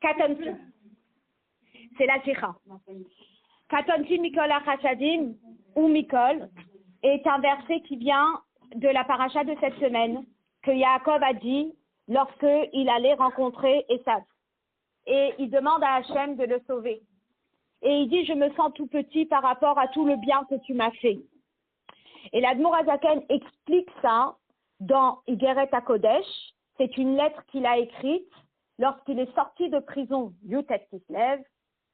Katonti. C'est la sikha. Katonti Mikol Hachadim ou Mikol est un verset qui vient de la paracha de cette semaine que Yaakov a dit lorsqu'il allait rencontrer Esav. Et il demande à Hachem de le sauver. Et il dit, je me sens tout petit par rapport à tout le bien que tu m'as fait. Et l'Admour Azaken explique ça dans Igeret HaKodesh. C'est une lettre qu'il a écrite lorsqu'il est sorti de prison, Yutet Kislev.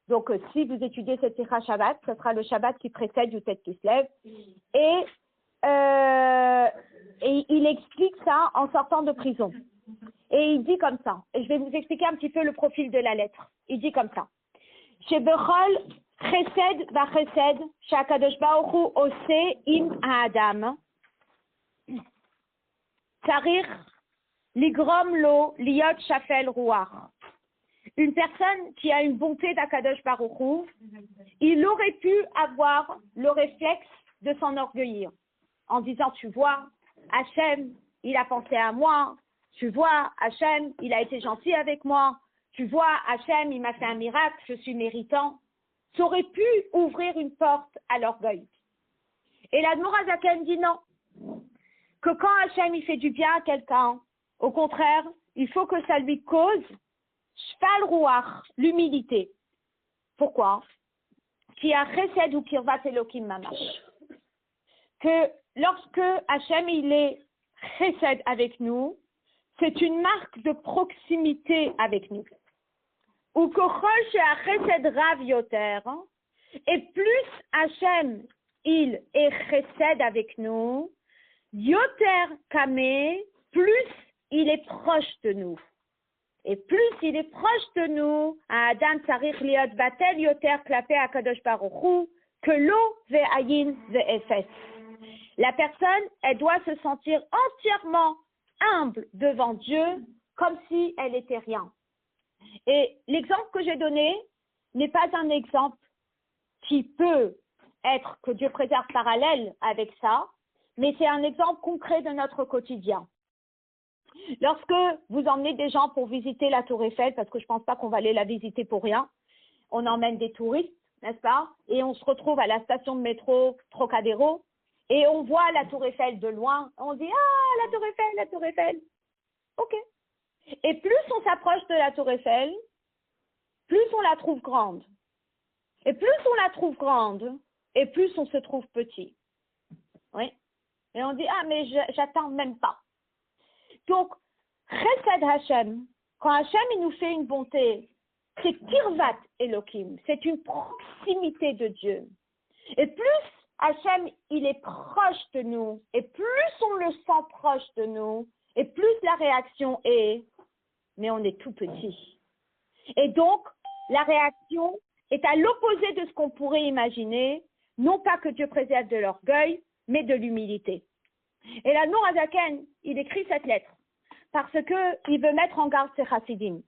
Donc, si vous étudiez cette Sikha Shabbat, ce sera le Shabbat qui précède Yutet Kislev. Et il explique ça en sortant de prison. Et il dit comme ça. Et je vais vous expliquer un petit peu le profil de la lettre. Il dit comme ça. Chez Bechol, Chesed va Chesed, Shakadosh Baruch Hu Ose im Adam. Tsarir ligrom lo liot shafel ruach. Une personne qui a une bonté d'Akadosh Baruch Hu, il aurait pu avoir le réflexe de s'enorgueillir en disant, tu vois, Hachem, il a pensé à moi, tu vois, Hachem, il a été gentil avec moi, tu vois, Hachem, il m'a fait un miracle, je suis méritant. Ça aurait pu ouvrir une porte à l'orgueil. Et l'Admour Azaken dit non, que quand Hachem il fait du bien à quelqu'un, au contraire, il faut que ça lui cause Shfal Ruach, l'humilité. Pourquoi? Qui a chesed ou kirvat Elokim mamash. Que lorsque Hachem il est chesed avec nous, c'est une marque de proximité avec nous. Ou kochol she'a chesed rav yoter, et plus Hachem il est chesed avec nous, yoter kameh, plus il est proche de nous. Et plus il est proche de nous, Adam Tsarich Liot Batel Yoter Klapé Akadosh Baruch Hu, que l'eau ve'ayin ve'efes. La personne, elle doit se sentir entièrement humble devant Dieu, comme si elle était rien. Et l'exemple que j'ai donné n'est pas un exemple qui peut être, que Dieu préserve, parallèle avec ça, mais c'est un exemple concret de notre quotidien. Lorsque vous emmenez des gens pour visiter la Tour Eiffel, parce que je ne pense pas qu'on va aller la visiter pour rien, on emmène des touristes, n'est-ce pas? Et on se retrouve à la station de métro Trocadéro, et on voit la Tour Eiffel de loin, on dit « Ah, la Tour Eiffel, la Tour Eiffel !» Ok. Et plus on s'approche de la Tour Eiffel, plus on la trouve grande. Et plus on la trouve grande, et plus on se trouve petit. Oui. Et on dit « Ah, mais j'attends même pas. » Donc, Chesed Hashem, quand Hashem il nous fait une bonté, c'est Kirvat Elohim, c'est une proximité de Dieu. Et plus Hashem il est proche de nous, et plus on le sent proche de nous, et plus la réaction est, mais on est tout petit. Et donc, la réaction est à l'opposé de ce qu'on pourrait imaginer, non pas que Dieu préserve de l'orgueil, mais de l'humilité. Et l'Admour Azaken, il écrit cette lettre parce qu'il veut mettre en garde ses chassidim.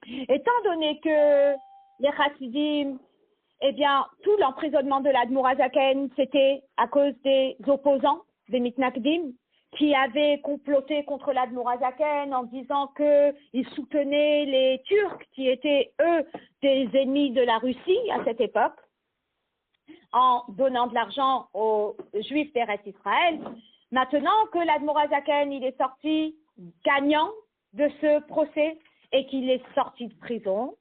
Étant donné que les chassidim, eh bien, tout l'emprisonnement de l'Admour Azaken, c'était à cause des opposants, des mitnakdim, qui avaient comploté contre l'Admour Azaken en disant qu'ils soutenaient les Turcs, qui étaient, eux, des ennemis de la Russie à cette époque, en donnant de l'argent aux Juifs d'Eretz Israël. Maintenant que l'Admour Azaken, il est sorti gagnant de ce procès et qu'il est sorti de prison,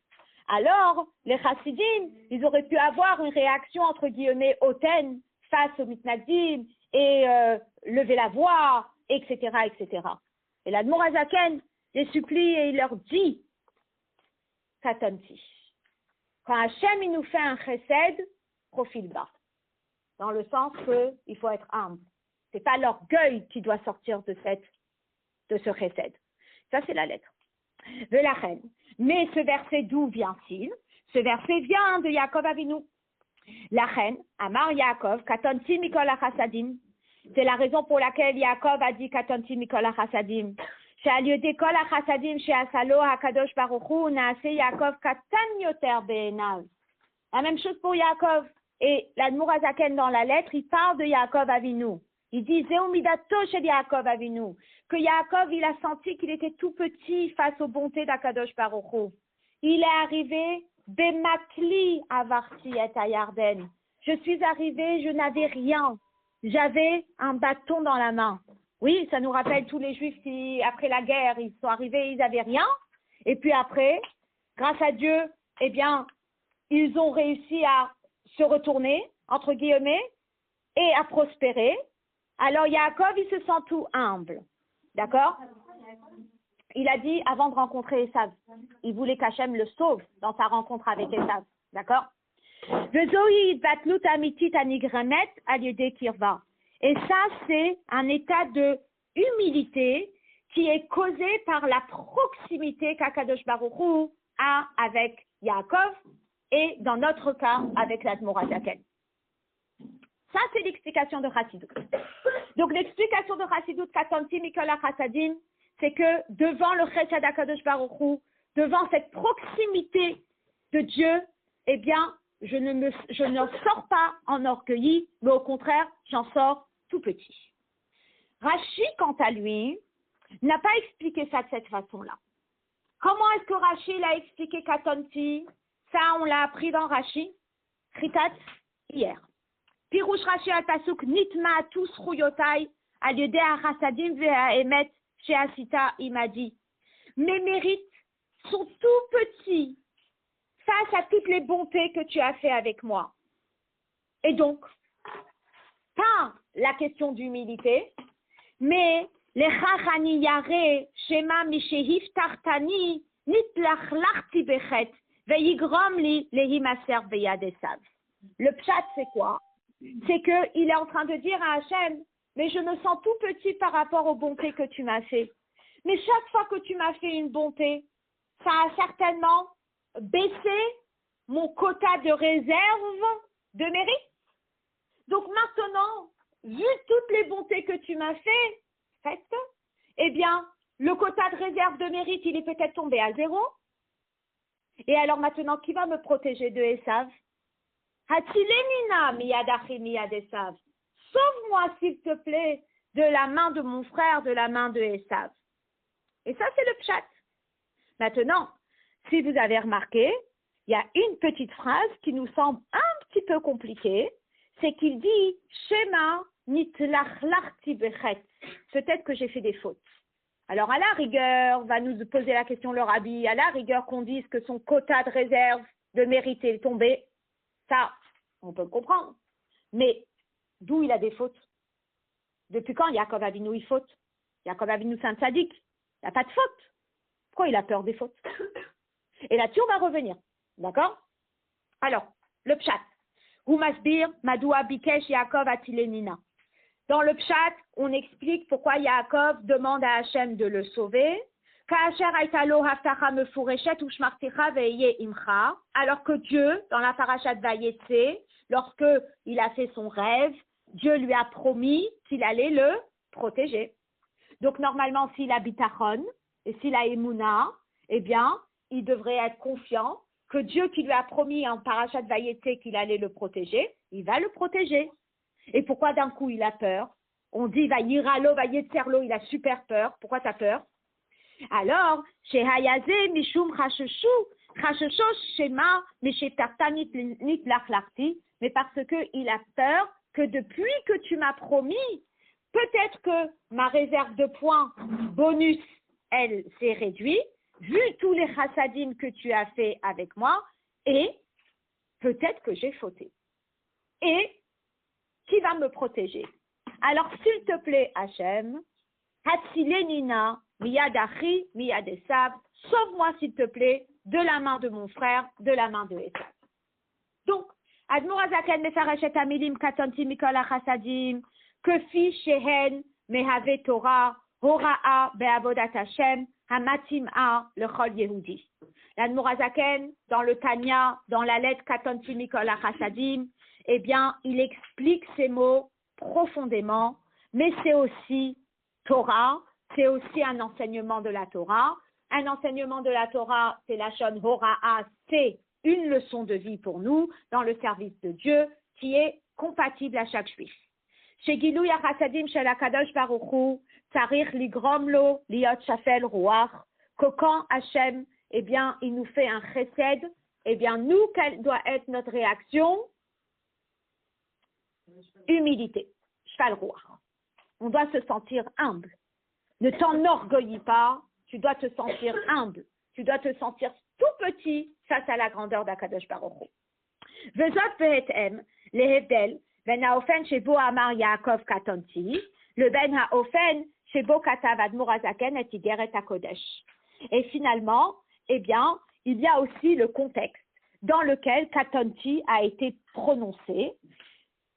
alors les chassidim, ils auraient pu avoir une réaction entre guillemets hautaine face aux mitnagdim et lever la voix, etc., etc. Et l'Admour Azaken les supplie et il leur dit Katanti. Quand Hachem il nous fait un chesed, profil bas, dans le sens qu'il faut être humble. C'est pas l'orgueil qui doit sortir de ce chesed. Ça, c'est la lettre. De la reine. Mais ce verset, d'où vient-il? Ce verset vient de Yaakov Avinu. La reine, Amar Yaakov, Katonti Mikol HaChasadim. C'est la raison pour laquelle Yaakov a dit Katonti Mikol HaChasadim. Chez lieu d'école HaChasadim, chez Asalo HaKadosh Baruch Hu, Naase Yaakov Katan Yoter Be'enav. La même chose pour Yaakov. Et l'Admour Azaken dans la lettre, il parle de Yaakov Avinu. Il dit Zeumidato chez Yaakov Avinu, que Yaakov il a senti qu'il était tout petit face aux bontés d'Akadosh Baruch Hu. il est arrivé Bemakli avarti et Ayarden. Je suis arrivé, je n'avais rien. J'avais un bâton dans la main. Oui, ça nous rappelle tous les Juifs qui, après la guerre, ils sont arrivés, ils n'avaient rien. Et puis après, grâce à Dieu, eh bien, ils ont réussi à se retourner, entre guillemets, et à prospérer. Alors Yaakov, il se sent tout humble. D'accord? Il a dit, avant de rencontrer Esav, il voulait qu'Hachem le sauve dans sa rencontre avec Esav. D'accord? Et ça, c'est un état de humilité qui est causé par la proximité qu'Akadosh Baruch Hu a avec Yaakov et dans notre cas avec l'Admor Hazaken. Ça, c'est l'explication de Chassidut. Donc, l'explication de Chassidut Katanti Mikola Chassadim, c'est que devant le Chesed Akadosh Baruch Hu, devant cette proximité de Dieu, eh bien, je n'en sors pas enorgueilli, mais au contraire, j'en sors tout petit. Rashi, quant à lui, n'a pas expliqué ça de cette façon-là. Comment est-ce que Rashi l'a expliqué Katanti? Ça, on l'a appris dans Rashi, Kritat, hier. Pirouche Rashi al Pasuk, Nitma tous Ruyotai, al Yedé Hachasadim ve'Haemet, chez Asita, il m'a dit, mes mérites sont tout petits face à toutes les bontés que tu as fait avec moi. Et donc, pas la question d'humilité, mais les chachani yare shema mishehif tartani nitlachlachti bechet veigrom li lehimaser beyadesav. Le pshat, c'est quoi? C'est qu'il est en train de dire à Hachem, mais je me sens tout petit par rapport aux bontés que tu m'as fait. Mais chaque fois que tu m'as fait une bonté, ça a certainement baissé mon quota de réserve de mérite. Donc maintenant, vu toutes les bontés que tu m'as faites, eh bien, le quota de réserve de mérite, il est peut-être tombé à 0. Et alors maintenant, qui va me protéger de Esav? Hatzilenina miyadachi miyadesav. Sauve-moi, s'il te plaît, de la main de mon frère, de la main de Esav. Et ça, c'est le pshat. Maintenant, si vous avez remarqué, il y a une petite phrase qui nous semble un petit peu compliquée, c'est qu'il dit « Shema nitlachlachti bechet ». Peut-être que j'ai fait des fautes. Alors, à la rigueur, va nous poser la question le rabbi, à la rigueur qu'on dise que son quota de réserve de mérite est tombé, ça, on peut le comprendre. Mais d'où il a des fautes? Depuis quand Yaakov Avinu il faute? Yaakov Avinu c'est un tzaddik, il n'y a pas de faute. Pourquoi il a peur des fautes? Et là-dessus, on va revenir. D'accord? Alors, le pshat. Ou masbir, madoua bikesh Yaakov atilenina. Dans le pshat, on explique pourquoi Yaakov demande à Hachem de le sauver. Alors que Dieu, dans la parashat Vayetse, lorsque il a fait son rêve, Dieu lui a promis qu'il allait le protéger. Donc normalement, s'il a bitachon et s'il a emuna, eh bien, il devrait être confiant que Dieu qui lui a promis en parashat Vayetse qu'il allait le protéger, il va le protéger. Et pourquoi d'un coup il a peur? On dit Vayiralo, Vayetzerlo, il a super peur. Pourquoi tu as peur? Alors, chez Hayaze, Mishum Chasheshu, Chasheshosh Shema, Mishetarta Nitlachlarti, mais parce qu'il a peur que depuis que tu m'as promis, peut-être que ma réserve de points bonus, elle s'est réduite, vu tous les chassadim que tu as fait avec moi, et peut-être que j'ai fauté. Et qui va me protéger? Alors, s'il te plaît, Hachem, Hatzilenina, miyadachi, miyadesav, sauve-moi, s'il te plaît, de la main de mon frère, de la main de Esav. Donc, Admor Hazaken mefareshet hamilim katanti mikol hachasadim, kefi shehen mehave Torah, hora'a be'avodat Hashem, hamatim'a lechol Yehudi. L'Admor Hazaken, dans le Tanya, dans la lettre katanti mikol hachasadim, eh bien, il explique ces mots profondément, mais c'est aussi Torah, c'est aussi un enseignement de la Torah. Un enseignement de la Torah, c'est la shon hora'a, c'est une leçon de vie pour nous dans le service de Dieu qui est compatible à chaque juif. Chez Gilou Yachasadim Shel HaKadosh Baruch Hu, Tzarich Ligrom Lo Liot Shafel Ruach, que quand Hachem eh bien, il nous fait un chesed, eh bien, nous, quelle doit être notre réaction? Humilité, cheval roi. On doit se sentir humble. Ne t'enorgueillis pas, tu dois te sentir humble. Tu dois te sentir tout petit face à la grandeur d'Akadosh Baruch Hu. Vezot ve'etem, lehevdel, ben haofen shebo amar Yaakov katonti, le ben haofen shebo katav admor hazaken et igeret hakodesh. Et finalement, eh bien, il y a aussi le contexte dans lequel katonti a été prononcé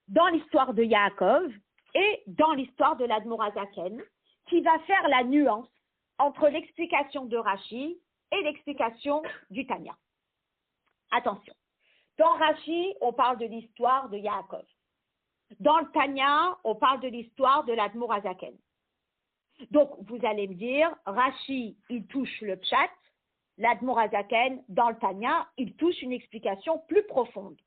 dans l'histoire de Yaakov et dans l'histoire de l'Admor Hazaken, qui va faire la nuance entre l'explication de Rashi et l'explication du Tanya. Attention, dans Rashi, on parle de l'histoire de Yaakov. Dans le Tanya, on parle de l'histoire de l'Admor Hazaken. Donc, vous allez me dire, Rashi, il touche le pshat, l'Admor Hazaken, dans le Tanya, il touche une explication plus profonde.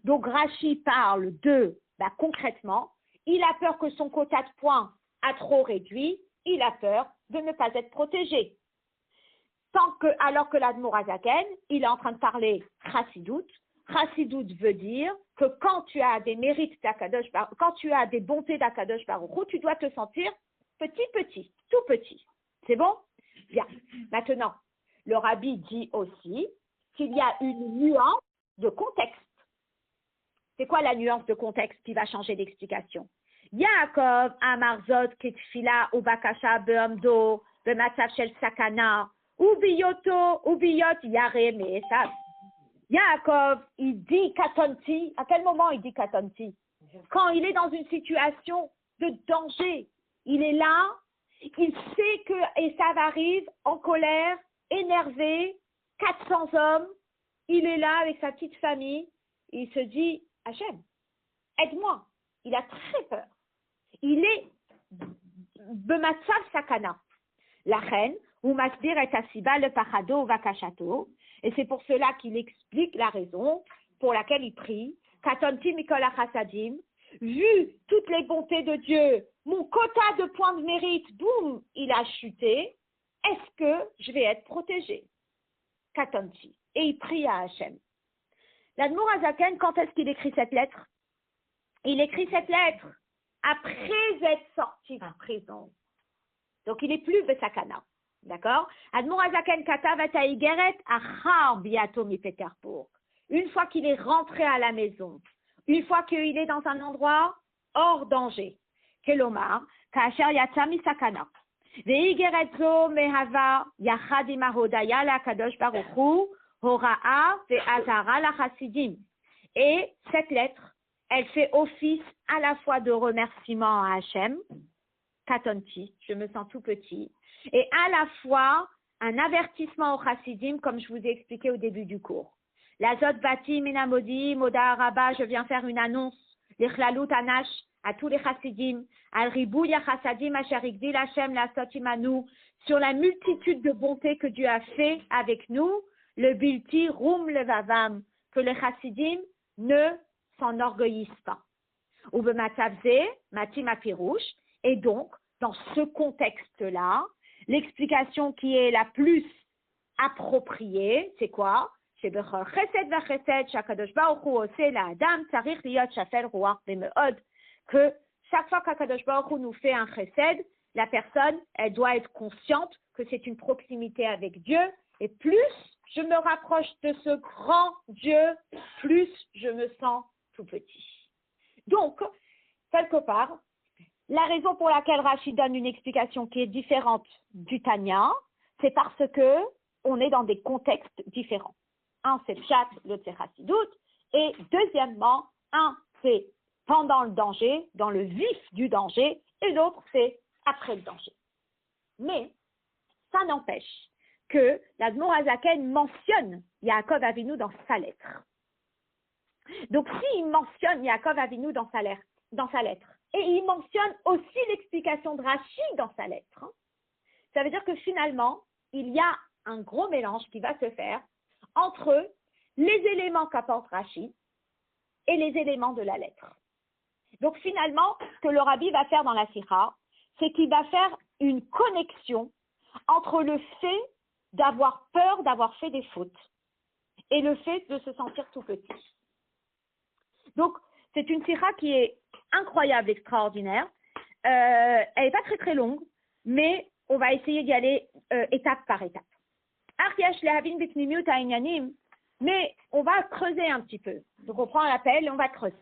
Donc, Rashi parle de, concrètement, il a peur que son quota de points a trop réduit, il a peur de ne pas être protégé. Alors que l'Admor Hazaken, il est en train de parler Chassidut. Chassidut veut dire que quand tu as des mérites d'Akadosh Baruch Hu, quand tu as des bontés d'Akadosh Baruch Hu, tu dois te sentir petit, tout petit. C'est bon? Bien. Maintenant, le rabbi dit aussi qu'il y a une nuance de contexte. C'est quoi la nuance de contexte qui va changer d'explication? Yaakov amarzot ketfila ou bakasha beamdo bematzav shel sakana ou biyot yare me'esav. Yaakov, il dit katonti. À quel moment il dit katonti? Quand il est dans une situation de danger. Il est là, il sait que Esav arrive en colère, énervé, 400 hommes. Il est là avec sa petite famille. Il se dit, Hachem, aide-moi. Il a très peur. Il est Bematsav Sakana. La reine, ou Masdir et Asiba le Pachado Vakashato. Et c'est pour cela qu'il explique la raison pour laquelle il prie. Katonti Mikola Chassadim. Vu toutes les bontés de Dieu, mon quota de points de mérite, boum, il a chuté. Est-ce que je vais être protégé? Katonti. Et il prie à Hachem. L'Admor Hazaken, quand est-ce qu'il écrit cette lettre? Il écrit cette lettre après être sorti de prison. Donc, il n'est plus Besakana. D'accord? Admor Hazaken katav et haigeret achar biato mi Petersbourg. Une fois qu'il est rentré à la maison, une fois qu'il est dans un endroit hors danger, Kelomar, kasher yatsa mi sakana. Veigeret zo mehava yachad im hodaya la kadosh baruch hu horaa ve'azara la chassidim. Et cette lettre, elle fait office à la fois de remerciement à Hachem, katonti, je me sens tout petit, et à la fois un avertissement au chassidim, comme je vous ai expliqué au début du cours. La zot bati minamodi moda araba, je viens faire une annonce, l'ichlalut anash, à tous les chassidim, al ribou ya chassadim asherigdi lachem la sotimanu, sur la multitude de bontés que Dieu a fait avec nous, le bilti roum le vavam, que les chassidim ne s'enorgueillissent pas. Ou bematavze, matim apirouche, et donc, dans ce contexte-là, l'explication qui est la plus appropriée, c'est quoi? Que chaque fois qu'Akadosh Baruch Hu nous fait un chesed, la personne, elle doit être consciente que c'est une proximité avec Dieu, et plus je me rapproche de ce grand Dieu, plus je me sens tout petit. Donc, quelque part, la raison pour laquelle Rachid donne une explication qui est différente du Tanya, c'est parce que on est dans des contextes différents. Un, c'est Pshat, l'autre, c'est Chassidut. Et deuxièmement, un, c'est pendant le danger, dans le vif du danger, et l'autre, c'est après le danger. Mais, ça n'empêche que l'Admor Hazaken mentionne Yaakov Avinu dans sa lettre. Donc, s'il mentionne Yaakov Avinu dans sa lettre, et il mentionne aussi l'explication de Rachid dans sa lettre, ça veut dire que finalement, il y a un gros mélange qui va se faire entre les éléments qu'apporte Rachid et les éléments de la lettre. Donc finalement, ce que le rabbi va faire dans la Sikha, c'est qu'il va faire une connexion entre le fait d'avoir peur d'avoir fait des fautes et le fait de se sentir tout petit. Donc, c'est une sira qui est incroyable, extraordinaire. Elle n'est pas très très longue, mais on va essayer d'y aller étape par étape. Mais on va creuser un petit peu. Donc on prend l'appel et on va creuser.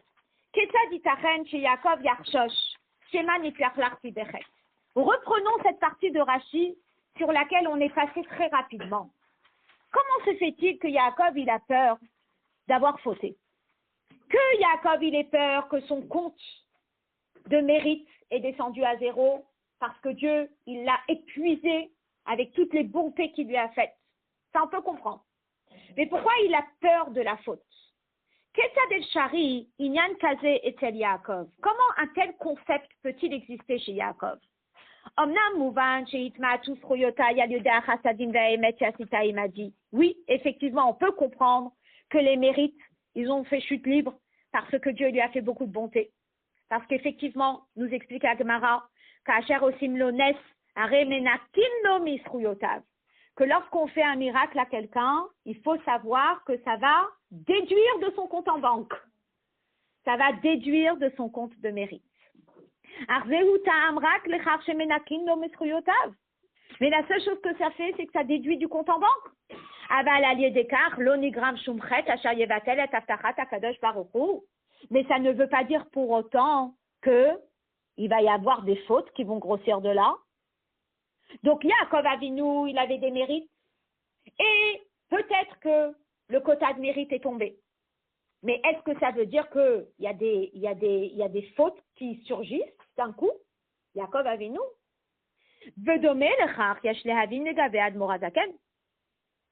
Reprenons cette partie de Rashi sur laquelle on est passé très rapidement. Comment se fait-il que Yaakov il a peur d'avoir fauté? Que Yaakov il ait peur que son compte de mérite est descendu à zéro parce que Dieu il l'a épuisé avec toutes les bontés qu'il lui a faites. Ça on peut comprendre. Mais pourquoi il a peur de la faute? Comment un tel concept peut-il exister chez Yaakov? Oui, effectivement, on peut comprendre que les mérites, ils ont fait chute libre parce que Dieu lui a fait beaucoup de bonté. Parce qu'effectivement, nous explique Agmara, que lorsqu'on fait un miracle à quelqu'un, il faut savoir que ça va déduire de son compte en banque. Ça va déduire de son compte de mérite. Mais la seule chose que ça fait, c'est que ça déduit du compte en banque. Mais ça ne veut pas dire pour autant qu'il va y avoir des fautes qui vont grossir de là. Donc Yaakov Avinu, il avait des mérites. Et peut-être que le quota de mérite est tombé. Mais est-ce que ça veut dire qu'il y a des fautes qui surgissent d'un coup? Yaakov Avinu.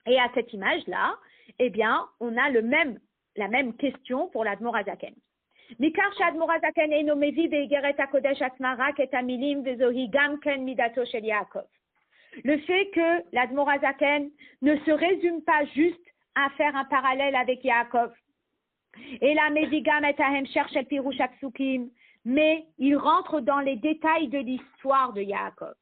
Et à cette image-là, eh bien, on a la même question pour l'Admor Hazaken. Le fait que l'Admor Hazaken ne se résume pas juste à faire un parallèle avec Yaakov. Et la Medigam et Ahem cherche el Pirouch Apsukim, mais il rentre dans les détails de l'histoire de Yaakov.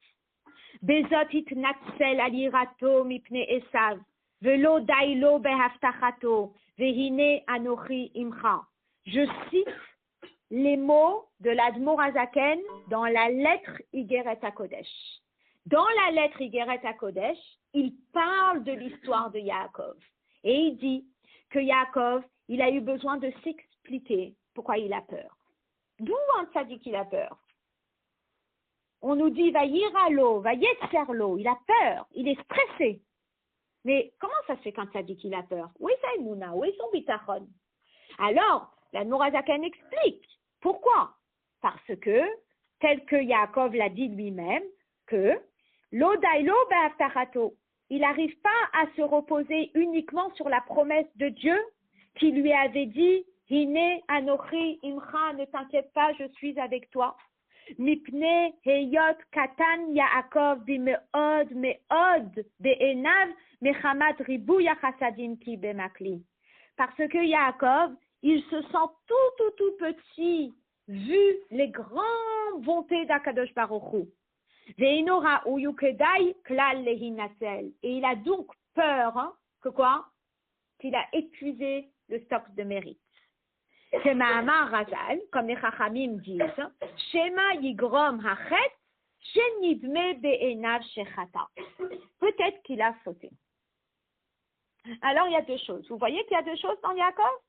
Bezot itnatsel alirato mipne Esav, velo dailo behaftachato, vehine anochi imcha. Je cite les mots de l'Admor Hazaken dans la lettre Igeret HaKodesh. Dans la lettre Igeret HaKodesh, il parle de l'histoire de Yaakov. Et il dit que Yaakov, il a eu besoin de s'expliquer pourquoi il a peur. D'où un tzaddik il a peur? On nous dit va yiralo, va yetzerlo, il a peur, il est stressé. Mais comment ça se fait qu'un tzaddik il a peur? Où est sa émouna? Où est son bitachon? Alors, l'Admor Hazaken explique. Pourquoi? Parce que, tel que Yaakov l'a dit lui-même, que l'odailo be'aftachato, il n'arrive pas à se reposer uniquement sur la promesse de Dieu qui lui avait dit « Hine anochi imcha, ne t'inquiète pas, je suis avec toi ». Mipne heyot katan Yaakov bimeod meod be'enav mechamat ribu yachasadim ki bemakli. Parce que Yaakov, il se sent tout petit vu les grandes bontés d'Akadosh Baruch Hu. Et il a donc peur que quoi? Qu'il a épuisé le stock de mérite. C'est Mahamar Razal, comme les Chachamim disent, Shema Yigrom Hachet, Shenidme Be'enav Shechata. Peut-être qu'il a fauté. Alors il y a deux choses. Vous voyez qu'il y a deux choses dans Yaakov?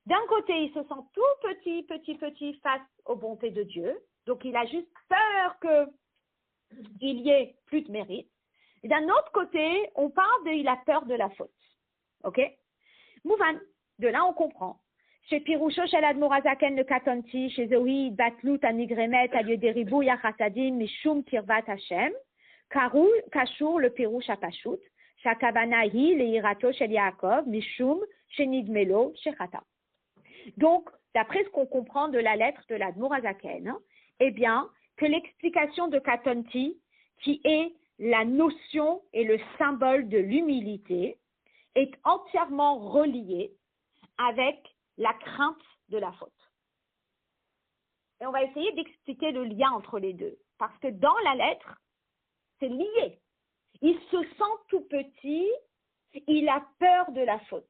D'un côté, il se sent tout petit face aux bontés de Dieu. Donc il a juste peur qu'il y ait plus de mérite. Et d'un autre côté, on parle il a peur de la faute. Ok? Mouvan, de là on comprend. Chez Piroucho, chez l'Admor Hazaken le Katonti, chez Zohi, Batlut, Anigremet, Alioderibu, Yachasadim, Mishum, Kirvat Hashem, Karou, Kashur, le Pirouch Apashut, Shakabana, Hi, le Irato, chez Yaakov, Mishum, chez Nidmelo, chez Chata. Donc, d'après ce qu'on comprend de la lettre de l'Admor Hazaken, eh bien, que l'explication de Katonti, qui est la notion et le symbole de l'humilité, est entièrement reliée avec la crainte de la faute. Et on va essayer d'expliquer le lien entre les deux. Parce que dans la lettre, c'est lié. Il se sent tout petit, il a peur de la faute.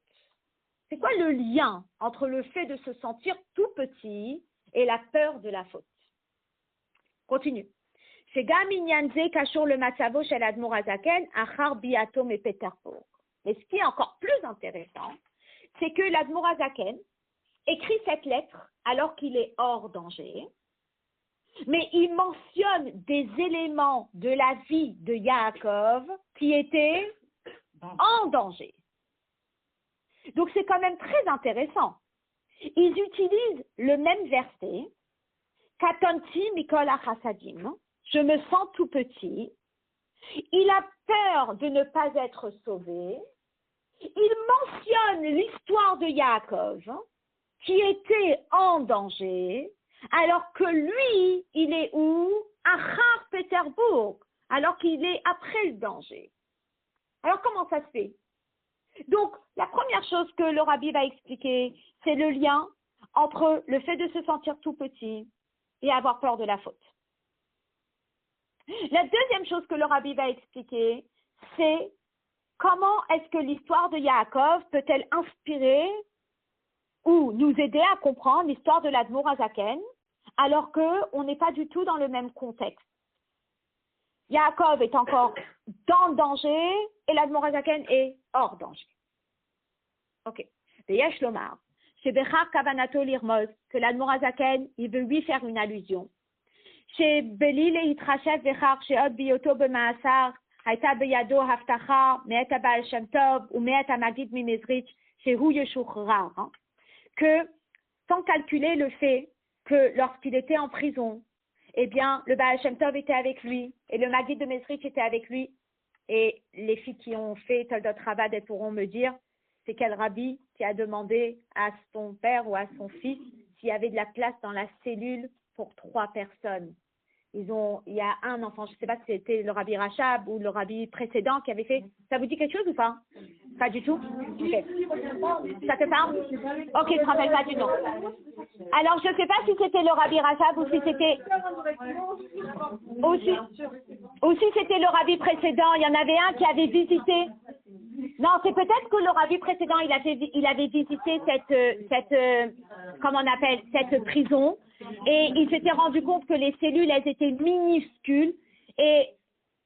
C'est quoi le lien entre le fait de se sentir tout petit et la peur de la faute? Continue. C'est Gaminyanze Kashur le Matzavo shel Admor Hazaken achar biatom et Peterbourg. Mais ce qui est encore plus intéressant, c'est que l'Admor Hazaken écrit cette lettre alors qu'il est hors danger, mais il mentionne des éléments de la vie de Yaakov qui étaient en danger. Donc c'est quand même très intéressant. Ils utilisent le même verset, Katonti Mikol Achasadim, je me sens tout petit, il a peur de ne pas être sauvé, il mentionne l'histoire de Yaakov, qui était en danger, alors que lui, il est où? Achar Peterbourg, alors qu'il est après le danger. Alors comment ça se fait? Donc, la première chose que le rabbi va expliquer, c'est le lien entre le fait de se sentir tout petit et avoir peur de la faute. La deuxième chose que le rabbi va expliquer, c'est comment est-ce que l'histoire de Yaakov peut-elle inspirer ou nous aider à comprendre l'histoire de l'Admor Hazaken, alors qu'on n'est pas du tout dans le même contexte. Yaakov est encore dans le danger et l'Admor Hazaken est hors danger. Ok. Veyesh lomar, chez Bechar Kavanato Lirmoz, que l'Admor Hazaken, il veut lui faire une allusion. Chez Belil et Yitrashev Bechar, chez Od Bioto Bemaasar, Haïta Beyado Haftacha, Me'et Baal Shem Tov, ou Me'et Amagid Mimezrich, chez Hu Yeshuchra, que sans calculer le fait que lorsqu'il était en prison, eh bien, le Baal Shem Tov était avec lui et le Maggid de Mezrich était avec lui. Et les filles qui ont fait Toldot Chabad, elles pourront me dire, c'est quel rabbi qui a demandé à son père ou à son fils s'il y avait de la place dans la cellule pour 3 personnes. Il y a un enfant, je ne sais pas si c'était le rabbi Rachab ou le rabbi précédent qui avait fait. Ça vous dit quelque chose ou pas? Pas du tout? Okay. Ça te parle? Ok, je ne te rappelle pas du nom. Alors, je ne sais pas si c'était le rabbi Rachab ou si c'était... Aussi c'était le rabbi précédent. Il y en avait un qui avait visité... Non, c'est peut-être que le rabbi précédent, il avait visité comment on appelle, cette prison, et il s'était rendu compte que les cellules, elles étaient minuscules, et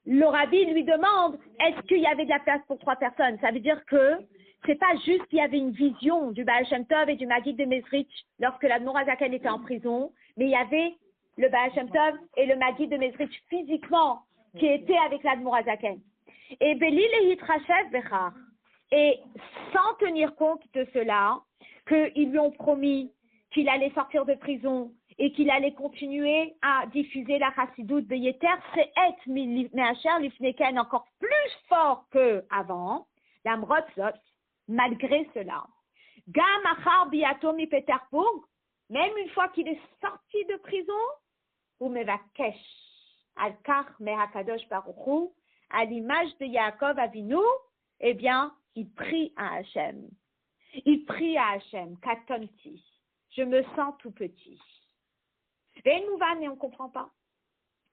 le rabbi lui demande, est-ce qu'il y avait de la place pour 3 personnes? Ça veut dire que c'est pas juste qu'il y avait une vision du Baal Shem Tov et du Maggid de Mezrich lorsque l'Admor Hazaken était en prison, mais il y avait le Baal Shem Tov et le Maggid de Mezrich physiquement qui étaient avec l'Admor Hazaken. Et Belil et Yitrashev Bechar. Et sans tenir compte de cela, qu'ils lui ont promis qu'il allait sortir de prison et qu'il allait continuer à diffuser la Chassidout de Yeter, c'est être Me'asher Lifneken encore plus fort qu'avant, la Mrotzot, malgré cela. Gam Achar Biato Mi Peterbourg, même une fois qu'il est sorti de prison, ou Mevakesh, Al-Kar Mehakadosh Baruch Hu, à l'image de Yaakov Avinu, eh bien, il prie à Hachem. Il prie à Hachem, Katonti. Je me sens tout petit. Et nous va, mais on ne comprend pas.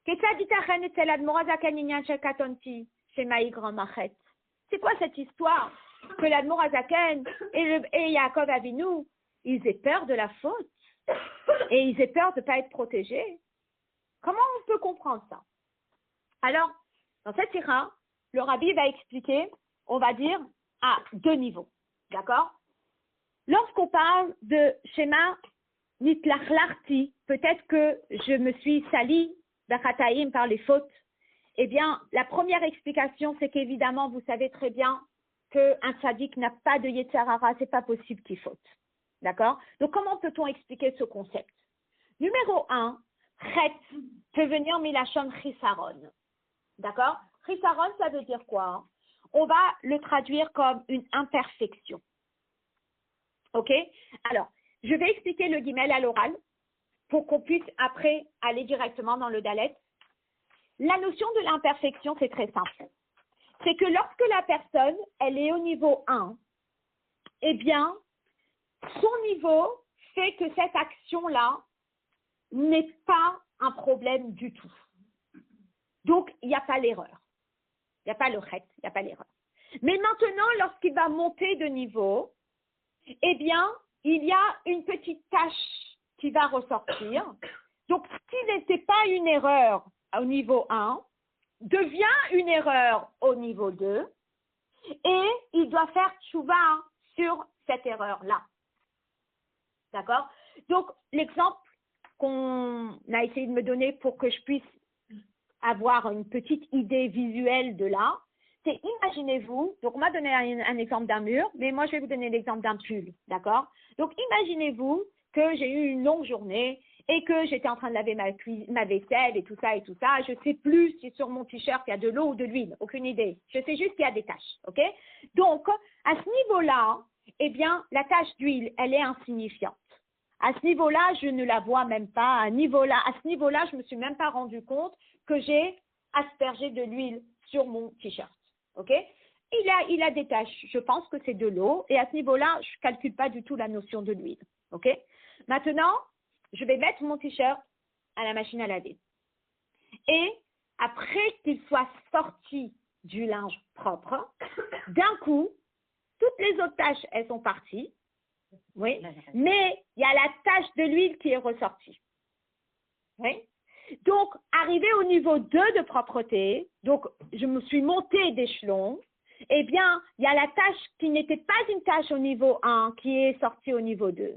C'est quoi cette histoire que l'Admor Hazaken et Yaakov Avinu, ils aient peur de la faute et ils aient peur de ne pas être protégés? Comment on peut comprendre ça? Alors, dans cette sira, le rabbi va expliquer, on va dire, à 2 niveaux. D'accord? Lorsqu'on parle de schéma nitlachlarti, peut-être que je me suis sali d'achataïm par les fautes, eh bien, la première explication, c'est qu'évidemment, vous savez très bien qu'un tzaddik n'a pas de yetzer hara, c'est pas possible qu'il faute. D'accord? Donc, comment peut-on expliquer ce concept? Numéro 1, chet peut venir milachon chisaron. D'accord? Chisaron, ça veut dire quoi? On va le traduire comme une imperfection. Ok? Alors, je vais expliquer le guimel à l'oral pour qu'on puisse après aller directement dans le dalet. La notion de l'imperfection, c'est très simple. C'est que lorsque la personne, elle est au niveau 1, eh bien, son niveau fait que cette action-là n'est pas un problème du tout. Donc, il n'y a pas l'erreur. Il n'y a pas le chet, il n'y a pas l'erreur. Mais maintenant, lorsqu'il va monter de niveau, eh bien, il y a une petite tache qui va ressortir. Donc, ce qui n'était pas une erreur au niveau 1 devient une erreur au niveau 2 et il doit faire tchouva sur cette erreur-là. D'accord? Donc, l'exemple qu'on a essayé de me donner pour que je puisse avoir une petite idée visuelle de là, c'est imaginez-vous, donc on m'a donné un exemple d'un mur, mais moi je vais vous donner l'exemple d'un pull, d'accord? Donc imaginez-vous que j'ai eu une longue journée et que j'étais en train de laver ma vaisselle et tout ça, je ne sais plus si sur mon t-shirt il y a de l'eau ou de l'huile, aucune idée, je sais juste qu'il y a des taches, ok? Donc à ce niveau-là, eh bien la tache d'huile, elle est insignifiante. À ce niveau-là, je ne la vois même pas. À ce niveau-là, je ne me suis même pas rendu compte que j'ai aspergé de l'huile sur mon t-shirt. Ok? Il a des taches. Je pense que c'est de l'eau. Et à ce niveau-là, je ne calcule pas du tout la notion de l'huile. Ok? Maintenant, je vais mettre mon t-shirt à la machine à laver. Et après qu'il soit sorti du linge propre, d'un coup, toutes les autres taches, elles sont parties. Oui, mais il y a la tache de l'huile qui est ressortie. Oui. Donc, arrivé au niveau 2 de propreté, donc je me suis montée d'échelon, eh bien, il y a la tache qui n'était pas une tache au niveau 1 qui est sortie au niveau 2.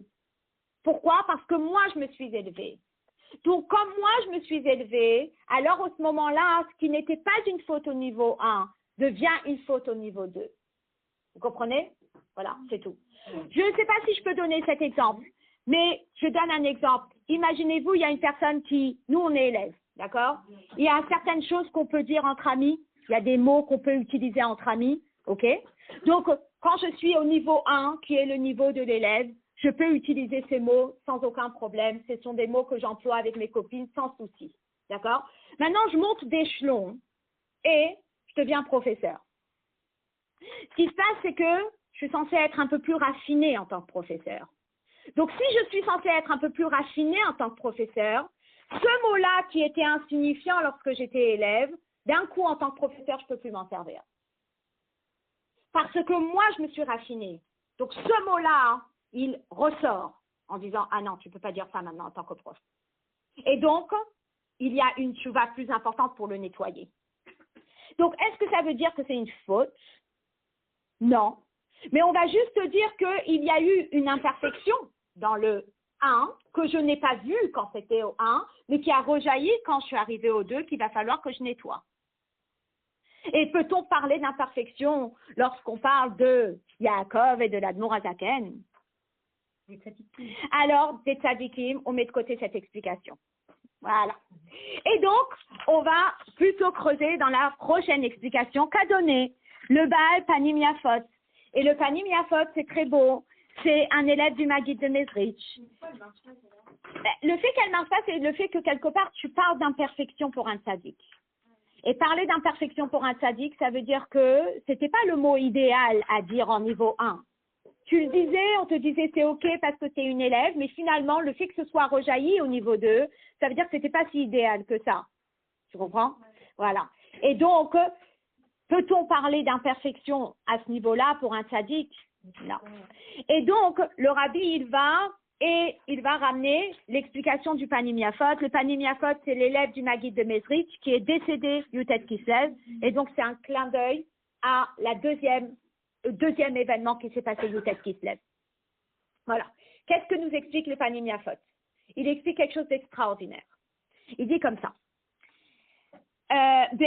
Pourquoi? Parce que moi, je me suis élevée. Donc, comme moi, je me suis élevée, alors à ce moment-là, ce qui n'était pas une faute au niveau 1 devient une faute au niveau 2. Vous comprenez? Voilà, c'est tout. Je ne sais pas si je peux donner cet exemple, mais je donne un exemple. Imaginez-vous, il y a une personne nous on est élèves, d'accord? Il y a certaines choses qu'on peut dire entre amis, il y a des mots qu'on peut utiliser entre amis, ok? Donc, quand je suis au niveau 1, qui est le niveau de l'élève, je peux utiliser ces mots sans aucun problème. Ce sont des mots que j'emploie avec mes copines sans souci, d'accord? Maintenant, je monte d'échelon et je deviens professeur. Ce qui se passe, c'est que je suis censée être un peu plus raffinée en tant que professeur. Donc, si je suis censée être un peu plus raffinée en tant que professeur, ce mot-là qui était insignifiant lorsque j'étais élève, d'un coup, en tant que professeur, je ne peux plus m'en servir. Parce que moi, je me suis raffinée. Donc, ce mot-là, il ressort en disant « Ah non, tu ne peux pas dire ça maintenant en tant que prof. » Et donc, il y a une tchouva plus importante pour le nettoyer. Donc, est-ce que ça veut dire que c'est une faute? Non. Mais on va juste dire qu'il y a eu une imperfection dans le 1 que je n'ai pas vu quand c'était au 1, mais qui a rejailli quand je suis arrivée au 2, qu'il va falloir que je nettoie. Et peut-on parler d'imperfection lorsqu'on parle de Yaakov et de l'Admour Azaken? Alors, des tzadikim, on met de côté cette explication. Voilà. Et donc, on va plutôt creuser dans la prochaine explication qu'a donnée le Baal Panim Yafot. Et le Panim Yafot, c'est très beau. C'est un élève du Maggid de Mezrich. Le fait qu'elle marche pas, c'est le fait que quelque part, tu parles d'imperfection pour un tzaddik. Et parler d'imperfection pour un tzaddik, ça veut dire que c'était pas le mot idéal à dire en niveau 1. Tu le disais, on te disait c'est ok parce que tu es une élève, mais finalement, le fait que ce soit rejailli au niveau 2, ça veut dire que c'était pas si idéal que ça. Tu comprends? Voilà. Et donc, peut-on parler d'imperfection à ce niveau-là pour un tzaddik? Non. Et donc, le rabbi, il va ramener l'explication du Panim Yafot. Le Panim Yafot, c'est l'élève du Maggid de Mezrich qui est décédé Yutet Kislev. Et donc, c'est un clin d'œil à la deuxième événement qui s'est passé Yutet Kislev. Voilà. Qu'est-ce que nous explique le Panim Yafot? Il explique quelque chose d'extraordinaire. Il dit comme ça. Vous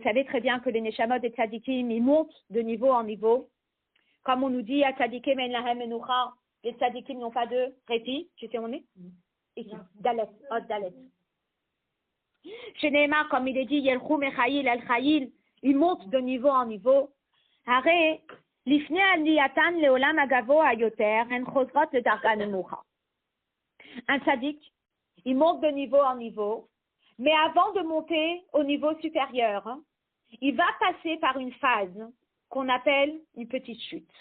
savez très bien que les neshamot et tzadikim, ils montent de niveau en niveau. Comme on nous dit, les tzadikim n'ont pas de répit. Tu sais où on est? Ici, Dalet, Dalet. Chez Neymar, comme il est dit, Yelchou Mechaïl, El Chaïl, ils montent de niveau en niveau. Arrête, Lifne Aliyatan Leolam Agavo Ayoter, En Chosrot le Darga Nemucha. Un tzaddik, il monte de niveau en niveau, mais avant de monter au niveau supérieur, il va passer par une phase qu'on appelle une petite chute.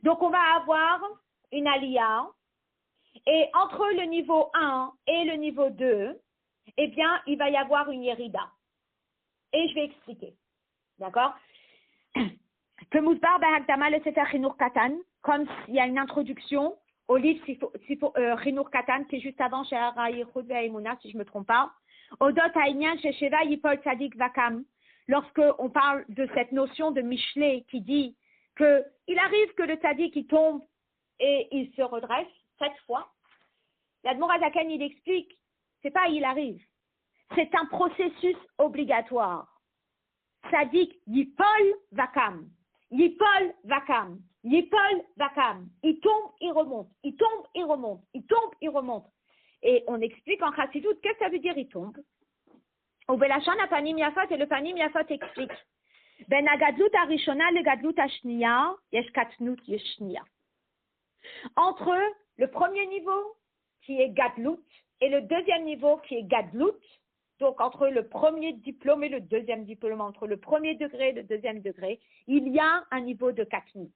Donc, on va avoir une aliyah, Et entre le niveau 1 et le niveau 2, eh bien, il va y avoir une Yerida. Et je vais expliquer. D'accord? Que Mousbar Bahagdama le Sefer Chinur Katan, comme il y a une introduction au livre Chinur Katan, qui est juste avant chez Araïchud Ve'aimuna, si je ne me trompe pas. Odot Haïnyan chez Sheva Yipol Tzadik Vakam. Lorsqu'on parle de cette notion de Michelet qui dit qu'il arrive que le Tzadik il tombe et il se redresse 7 fois, l'Admor HaZaken il explique, c'est pas il arrive, c'est un processus obligatoire. Tzadik Yipol Vakam. Yipol Vakam. Yipol Vakam. Il tombe, il remonte. Il tombe, il remonte. Il tombe, il remonte. Et on explique en Chassidut, qu'est-ce que ça veut dire il tombe? Au Belachon, la Panim Yafot, et le Panim Yafot explique. Ben Agadlut Arishona, le Gadlut Ashniya, Yesh Katnut Yeshniya. Entre le premier niveau, qui est Gadlut, et le deuxième niveau, qui est Gadlut, donc entre le premier diplôme et le deuxième diplôme, entre le premier degré et le deuxième degré, il y a un niveau de Katnut.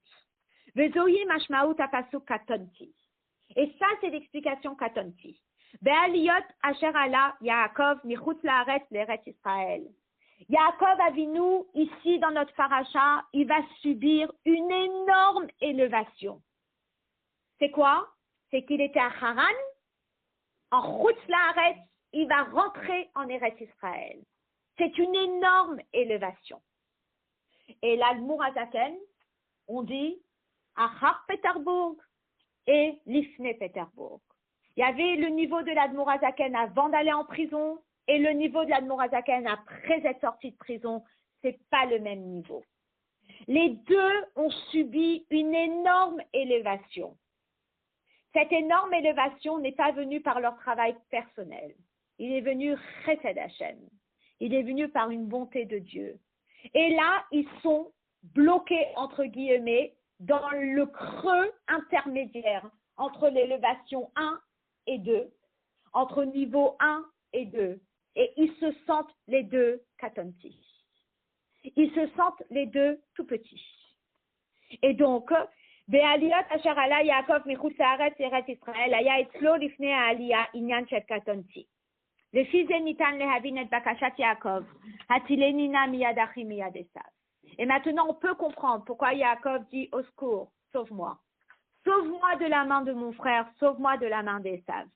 Vezoyi Mashmaout Apasuk Katonti. Et ça, c'est l'explication Katonti. Be'aliyot asher ala Yaakov michutz la'aretz l'Eretz Israël. Yaakov Avinu, ici dans notre paracha, il va subir une énorme élévation. C'est quoi? C'est qu'il était à Haran, en chutz la'aretz, il va rentrer en Eretz Israël. C'est une énorme élévation. Et l'Admor HaZaken, on dit Achar Peterburg et Lifne Peterburg. Il y avait le niveau de l'Admor HaZaken avant d'aller en prison et le niveau de l'Admor HaZaken après être sorti de prison. C'est pas le même niveau. Les deux ont subi une énorme élévation. Cette énorme élévation n'est pas venue par leur travail personnel. Il est venu Chesed Hashem. Il est venu par une bonté de Dieu. Et là, ils sont bloqués, entre guillemets, dans le creux intermédiaire entre l'élévation 1 et 2, entre niveau 1 et 2. Et ils se sentent les deux katonti. Ils se sentent les deux tout petits. Et donc, Be'aliyot asher ala Yaakov michutz la'aretz Eretz Israël, haya etzlo lifnei ha'aliyah inyan shel katonti. לפי זה ניתן להבין את בקשת יעקב, הצילני נא מיד אחי מיד עשיו. Et maintenant, on peut comprendre pourquoi Yaakov dit au secours, sauve-moi. Sauve-moi de la main de mon frère, sauve-moi de la main d'Esav.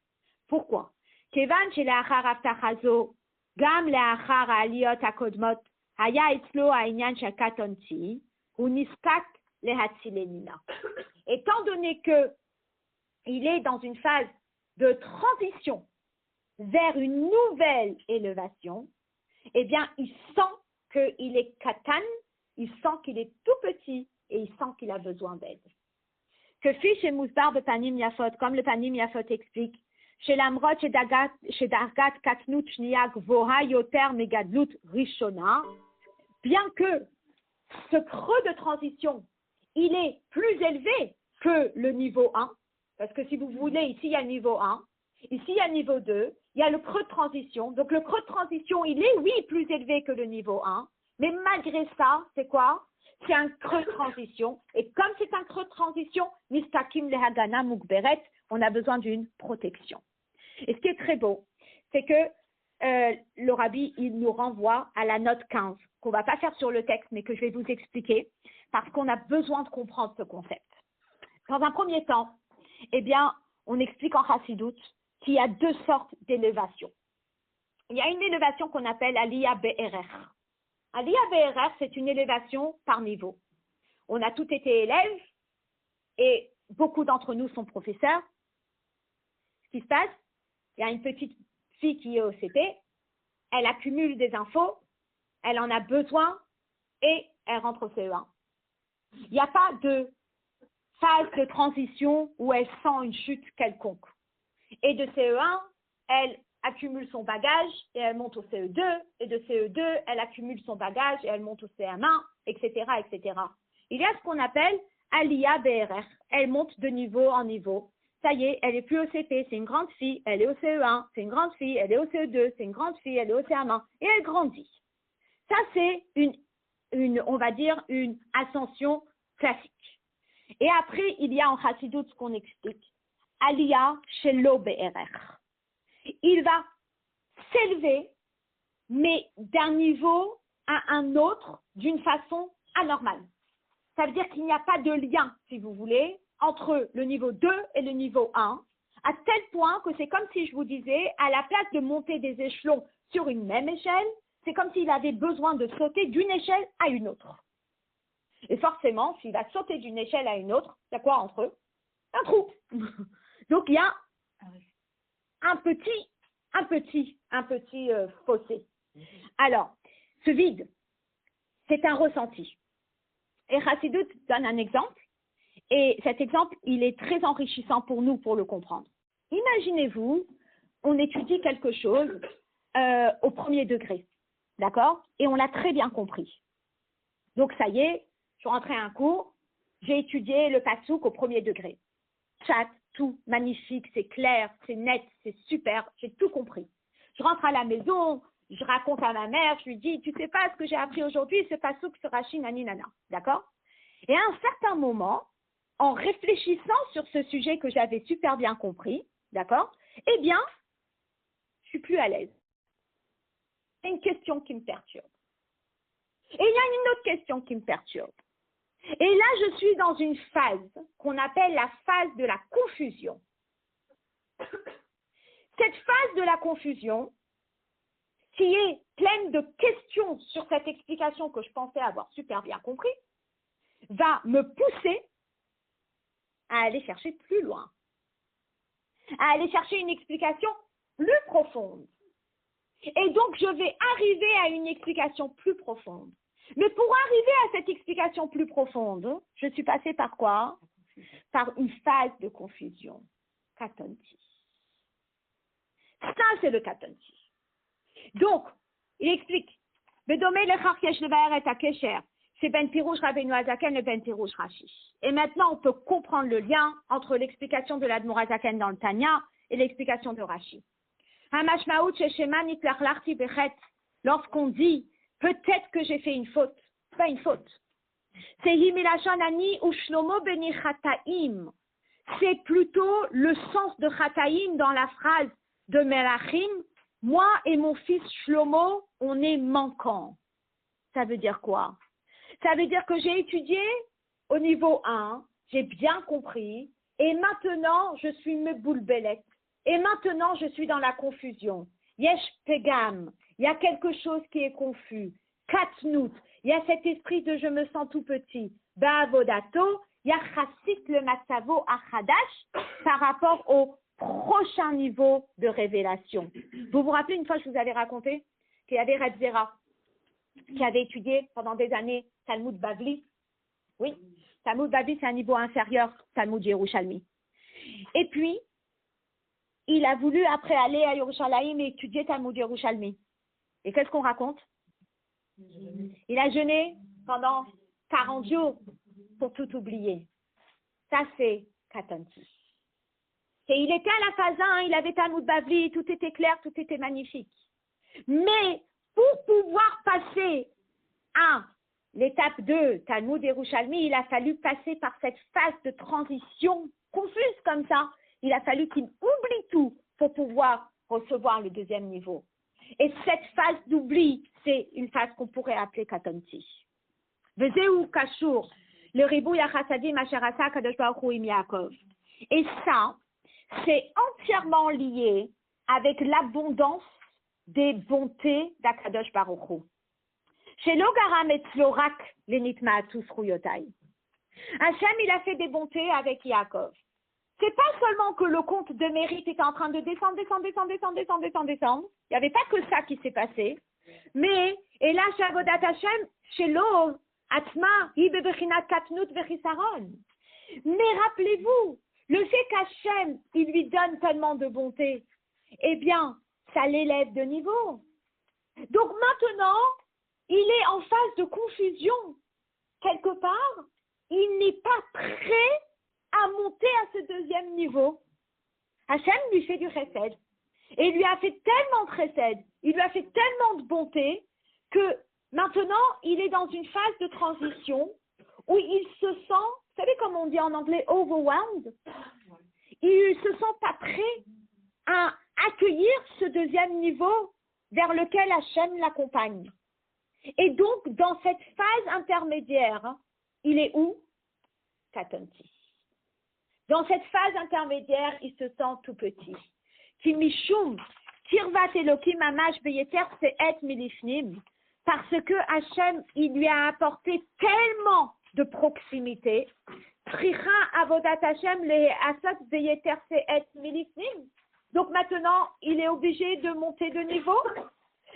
Pourquoi? כיוון שלאחר הבטחה זו, גם לאחר העליות הקודמות, היה אצלו העניין של קטונתי, הוא נזקק להצילני נא. Étant donné que il est dans une phase de transition vers une nouvelle élévation, eh bien, il sent qu'il est katan, il sent qu'il est tout petit et il sent qu'il a besoin d'aide. Que fit chez Mousbar de Panim Yafot, comme le Panim Yafot explique, chez l'Amrot, chez Dargat Katnut Shniya Gvoha Yoter Megadlut Rishona, bien que ce creux de transition, il est plus élevé que le niveau 1, parce que si vous voulez, ici il y a le niveau 1, ici il y a le niveau 2, il y a le creux de transition. Donc le creux de transition, il est, oui, plus élevé que le niveau 1, mais malgré ça, c'est quoi? C'est un creux de transition. Et comme c'est un creux de transition, Nistakim lehagana mukberet, on a besoin d'une protection. Et ce qui est très beau, c'est que le rabbi, il nous renvoie à la note 15, qu'on ne va pas faire sur le texte, mais que je vais vous expliquer, parce qu'on a besoin de comprendre ce concept. Dans un premier temps, eh bien, on explique en Chassidut qu'il y a deux sortes d'élévation. Il y a une élévation qu'on appelle Aliyah Be'erer. Aliyah Be'erer, c'est une élévation par niveau. On a tous été élèves et beaucoup d'entre nous sont professeurs. Ce qui se passe, il y a une petite fille qui est au CP, elle accumule des infos, elle en a besoin et elle rentre au CE1. Il n'y a pas de phase de transition où elle sent une chute quelconque. Et de CE1, elle accumule son bagage et elle monte au CE2, et de CE2, elle accumule son bagage et elle monte au CM1, etc., etc. Il y a ce qu'on appelle Aliyah BRR. Elle monte de niveau en niveau. Ça y est, elle est plus au CP, c'est une grande fille, elle est au CE1, c'est une grande fille, elle est au CE2, c'est une grande fille, elle est au CM1, et elle grandit. Ça, c'est on va dire, une ascension classique. Et après, il y a en Chassidut ce qu'on explique. Aliyah Shelo Be'erech. Il va s'élever, mais d'un niveau à un autre, d'une façon anormale. Ça veut dire qu'il n'y a pas de lien, si vous voulez, entre le niveau 2 et le niveau 1, à tel point que c'est comme si je vous disais, à la place de monter des échelons sur une même échelle, c'est comme s'il avait besoin de sauter d'une échelle à une autre. Et forcément, s'il va sauter d'une échelle à une autre, il y a quoi entre eux? Un trou. Donc il y a un petit fossé. Alors, ce vide, c'est un ressenti. Et Chassidut donne un exemple, et cet exemple, il est très enrichissant pour nous pour le comprendre. Imaginez-vous, on étudie quelque chose au premier degré, d'accord? Et on l'a très bien compris. Donc ça y est, je suis rentrée à un cours, j'ai étudié le passouk au premier degré. Chat, tout, magnifique, c'est clair, c'est net, c'est super, j'ai tout compris. Je rentre à la maison, je raconte à ma mère, je lui dis, tu sais pas ce que j'ai appris aujourd'hui, ce passouk sur Rashi, nani, nana, d'accord? Et à un certain moment, en réfléchissant sur ce sujet que j'avais super bien compris, d'accord? Eh bien, je suis plus à l'aise. C'est une question qui me perturbe. Et il y a une autre question qui me perturbe. Et là, je suis dans une phase qu'on appelle la phase de la confusion. Cette phase de la confusion, qui est pleine de questions sur cette explication que je pensais avoir super bien compris, va me pousser à aller chercher plus loin, à aller chercher une explication plus profonde. Et donc, je vais arriver à une explication plus profonde. Mais pour arriver à cette explication plus profonde, je suis passée par quoi? Par une phase de confusion. Katonti. Ça, c'est le katonti. Donc, il explique. Bedomé lechach yesh levaer et hakesher. C'est Ben Pirouche Rabbeinu Hazaken et Ben Pirouche Rashi. Et maintenant, on peut comprendre le lien entre l'explication de l'Admor Hazaken dans le Tanya et l'explication de Rashi. Hamashmaout sheshema nitlachlarti bechet. Lorsqu'on dit peut-être que j'ai fait une faute, c'est pas une faute. C'est himilashon ani ou shlomo beni chataim. C'est plutôt le sens de chataim dans la phrase de Melachim. Moi et mon fils Shlomo, on est manquants. Ça veut dire quoi? Ça veut dire que j'ai étudié au niveau 1, j'ai bien compris, et maintenant je suis meboulbelette. Et maintenant je suis dans la confusion. Yesh pegam, il y a quelque chose qui est confus. Katnout, il y a cet esprit de je me sens tout petit. Ba'avodato, il y a chassit le matzavo achadash par rapport au prochain niveau de révélation. Vous vous rappelez une fois je vous avais raconté qu'il y avait Reb Zera qui avait étudié pendant des années Talmud Bavli. Oui, Talmud Bavli, c'est un niveau inférieur, Talmud Yerushalmi. Et puis, il a voulu après aller à Yerushalayim et étudier Talmud Yerushalmi. Et qu'est-ce qu'on raconte? Il a jeûné pendant 40 jours pour tout oublier. Ça, c'est Katanti. Et il était à la phase 1, il avait Talmud Bavli, tout était clair, tout était magnifique. Mais pour pouvoir passer à l'étape 2, Talmud Yerushalmi, il a fallu passer par cette phase de transition confuse comme ça. Il a fallu qu'il oublie tout pour pouvoir recevoir le deuxième niveau. Et cette phase d'oubli, c'est une phase qu'on pourrait appeler Katonti. Vezeu Kashur, le ribou Yachasadim Asherasa Kadosh Baruch Hu Im Yaakov. Et ça, c'est entièrement lié avec l'abondance des bontés d'Akadosh Baruch Hu. Chez Logaram et Tzorak, les Nitmaatus Ruyotai. Hachem, il a fait des bontés avec Yaakov. C'est pas seulement que le compte de mérite était en train de descendre. Il n'y avait pas que ça qui s'est passé. Mais, et là, Shavodat Hachem, chez l'Or, Atma, Ibebechinat Katnut Vechisaron. Mais rappelez-vous, le fait qu'Hachem, il lui donne tellement de bonté, eh bien, ça l'élève de niveau. Donc maintenant, il est en phase de confusion. Quelque part, il n'est pas prêt à monter à ce deuxième niveau. Hachem lui fait du chesed. Et il lui a fait tellement de chesed, il lui a fait tellement de bonté, que maintenant, il est dans une phase de transition où il se sent, vous savez comme on dit en anglais, overwhelmed. ils ne se sentent pas prêts à accueillir ce deuxième niveau vers lequel Hachem l'accompagne. Et donc, dans cette phase intermédiaire, il est où? Katonti. Dans cette phase intermédiaire, il se sent tout petit. Ki mishum kirvat Elokim amash beyeter se'et milifnim. Parce que Hachem, il lui a apporté tellement de proximité. Tricha avodat Hachem le asot beyeter se'et milifnim. Donc maintenant, il est obligé de monter de niveau.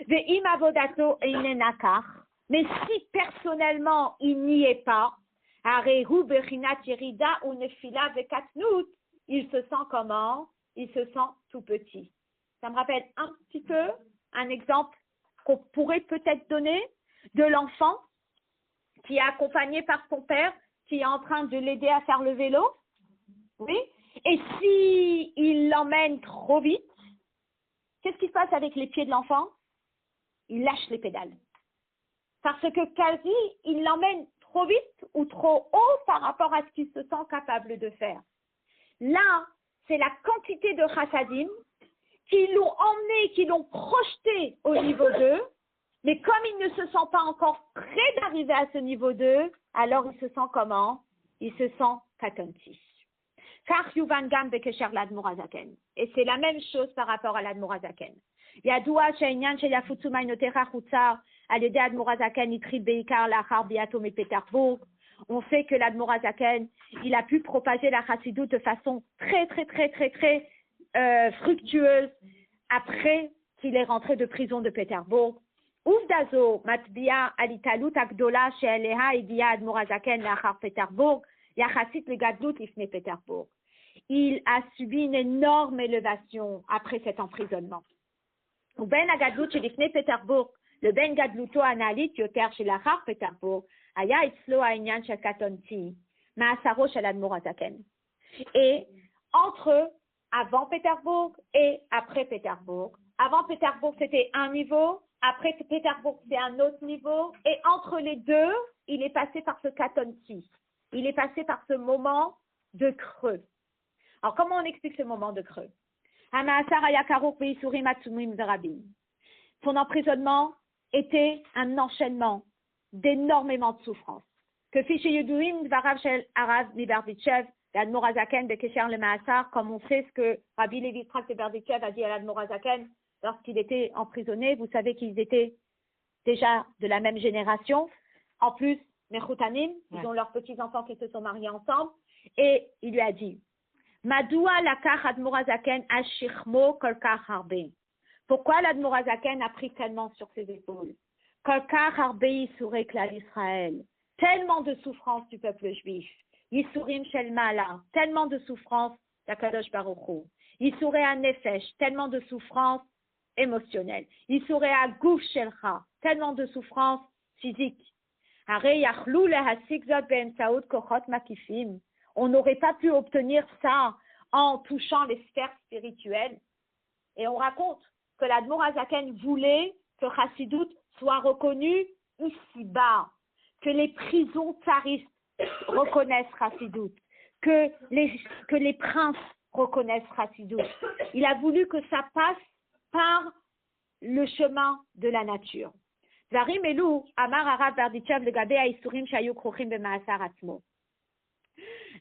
Ve'im avodato einenakar. Mais si personnellement, il n'y est pas, arehu bechinat yerida ou nefila vekatnut, il se sent comment? Il se sent tout petit. Ça me rappelle un petit peu un exemple qu'on pourrait peut-être donner de l'enfant qui est accompagné par son père, qui est en train de l'aider à faire le vélo. Oui. Et si il l'emmène trop vite, qu'est-ce qui se passe avec les pieds de l'enfant? Il lâche les pédales. Parce que quasi, il l'emmène trop vite ou trop haut par rapport à ce qu'il se sent capable de faire. Là, c'est la quantité de chassadim qui l'ont emmené, qui l'ont projeté au niveau 2, mais comme il ne se sent pas encore prêt d'arriver à ce niveau 2, alors il se sent comment? Il se sent katonti. Car yuvan gam bekesher l'admor hazaken. Et c'est la même chose par rapport à l'admor hazaken. Yadoua she'inyan sheyafutsu ma'inotecha chutzar al-yedei admor hazaken itri beikar lachar biato mepetersburg. On sait que l'admor hazaken, il a pu propager la chassidoute de façon très fructueuse après qu'il est rentré de prison de Pétersbourg. Uvdazo matbia alitalut agdola she'eleha idia admor hazaken lachar Pétersbourg yachassit legadlut ifne Pétersbourg. Il a subi une énorme élévation après cet emprisonnement. Ben agadlut shelifne Pétersbourg, le ben gadluto analit yoter shelachar Pétersbourg, aya itzlo ha'inyan shel katonti, ma'asaro shel admor hazaken. Et entre avant Pétersbourg et après Pétersbourg. Avant Pétersbourg, c'était un niveau. Après Pétersbourg, c'est un autre niveau. Et entre les deux, il est passé par ce katonti. Il est passé par ce moment de creux. Alors, comment on explique ce moment de creux? Son emprisonnement était un enchaînement d'énormément de souffrances. Que fiché Yeduin Dvarav Shel Arav Miberditchev, l'Admor Hazaken Bekesher le Maasar, comme on sait ce que Rabbi Levi Yitzhak de Berditchev a dit à l'Admor Hazaken lorsqu'il était emprisonné. Vous savez qu'ils étaient déjà de la même génération. En plus, Mechutanim, ils ont leurs petits-enfants qui se sont mariés ensemble. Et il lui a dit, Madoua lakach Admor Hazaken ashirmo kolkach harbe. Pourquoi l'Admor Hazaken a pris tellement sur ses épaules? Kolkach harbe yissurei klal Israël. Tellement de souffrances du peuple juif. Yisurim shel mala. Tellement de souffrances d'Akadosh Baruch Hu. Yisurei ha-nefesh. Tellement de souffrances émotionnelles. Yisurei ha-guf shelcha. Tellement de souffrances physiques. Harei yachlou lehasik zot be'emtsaut kochot makifim. On n'aurait pas pu obtenir ça en touchant les sphères spirituelles. Et on raconte que l'Admor Hazaken voulait que Chassidut soit reconnue ici-bas, que les prisons tsaristes reconnaissent Chassidut, que les princes reconnaissent Chassidut. Il a voulu que ça passe par le chemin de la nature. Zarim Elou, Amar Arav Berditchev, le Gabé Aïsourim Shayou Krochim Bemaasar Atzmo.